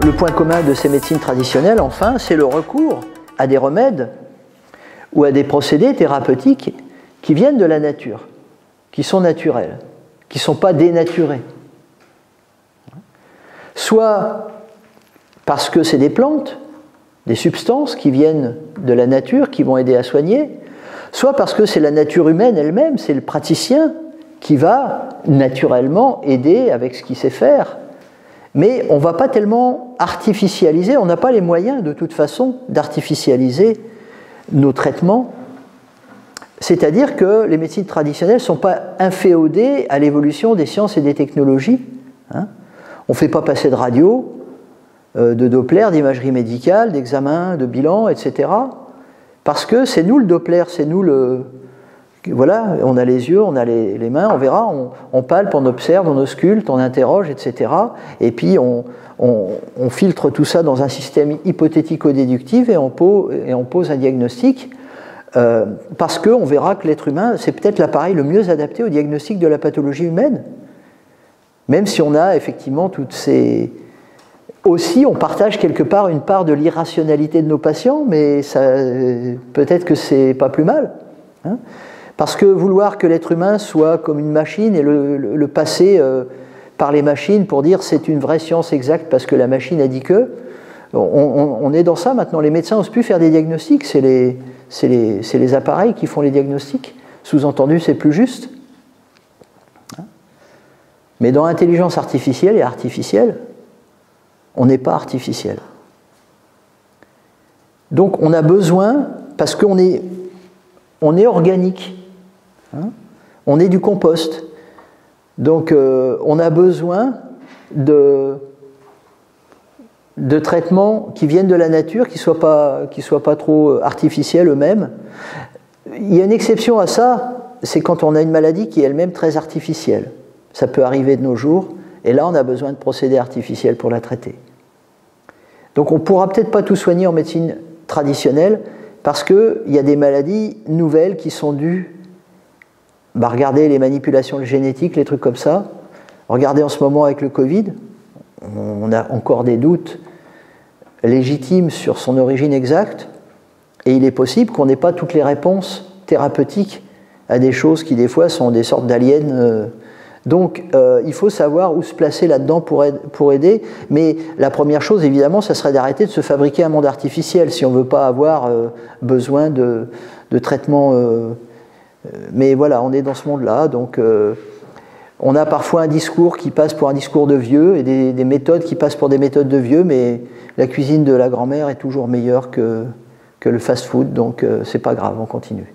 Le point commun de ces médecines traditionnelles, enfin, c'est le recours à des remèdes ou à des procédés thérapeutiques qui viennent de la nature, qui sont naturels, qui ne sont pas dénaturés. Soit parce que c'est des plantes, des substances qui viennent de la nature, qui vont aider à soigner, soit parce que c'est la nature humaine elle-même, c'est le praticien qui va naturellement aider avec ce qu'il sait faire. Mais on ne va pas tellement artificialiser, on n'a pas les moyens de toute façon d'artificialiser nos traitements. C'est-à-dire que les médecines traditionnelles ne sont pas inféodées à l'évolution des sciences et des technologies. On ne fait pas passer de radio, de Doppler, d'imagerie médicale, d'examen, de bilan, etc. Parce que c'est nous le Doppler, c'est nous le... Voilà, on a les yeux, on a les mains, on verra, on palpe, on observe, on ausculte, on interroge, etc. Et puis on filtre tout ça dans un système hypothético-déductif et on pose un diagnostic parce qu'on verra que l'être humain, c'est peut-être l'appareil le mieux adapté au diagnostic de la pathologie humaine. Même si on a effectivement toutes ces... Aussi, on partage quelque part une part de l'irrationalité de nos patients, mais peut-être que c'est pas plus mal. Parce que vouloir que l'être humain soit comme une machine et le passer par les machines pour dire c'est une vraie science exacte parce que la machine a dit que, on est dans ça maintenant. Les médecins n'osent plus faire des diagnostics, c'est les appareils qui font les diagnostics. Sous-entendu, c'est plus juste. Mais dans l'intelligence artificielle et artificielle, on n'est pas artificiel. Donc on a besoin, parce qu'on est organique, on est du compost. Donc on a besoin de traitements qui viennent de la nature, qui soient pas trop artificiels eux-mêmes. Il y a une exception à ça, c'est quand on a une maladie qui est elle-même très artificielle. Ça peut arriver de nos jours, et là on a besoin de procédés artificiels pour la traiter. Donc on ne pourra peut-être pas tout soigner en médecine traditionnelle, parce qu'il y a des maladies nouvelles qui sont dues. Regardez les manipulations génétiques, les trucs comme ça. Regardez en ce moment avec le Covid, on a encore des doutes légitimes sur son origine exacte, et il est possible qu'on n'ait pas toutes les réponses thérapeutiques à des choses qui des fois sont des sortes d'aliens. Donc il faut savoir où se placer là-dedans pour aider, mais la première chose évidemment ça serait d'arrêter de se fabriquer un monde artificiel si on ne veut pas avoir besoin de traitements, mais voilà, on est dans ce monde-là, donc on a parfois un discours qui passe pour un discours de vieux et des méthodes qui passent pour des méthodes de vieux, mais la cuisine de la grand-mère est toujours meilleure que le fast-food, donc c'est pas grave, on continue.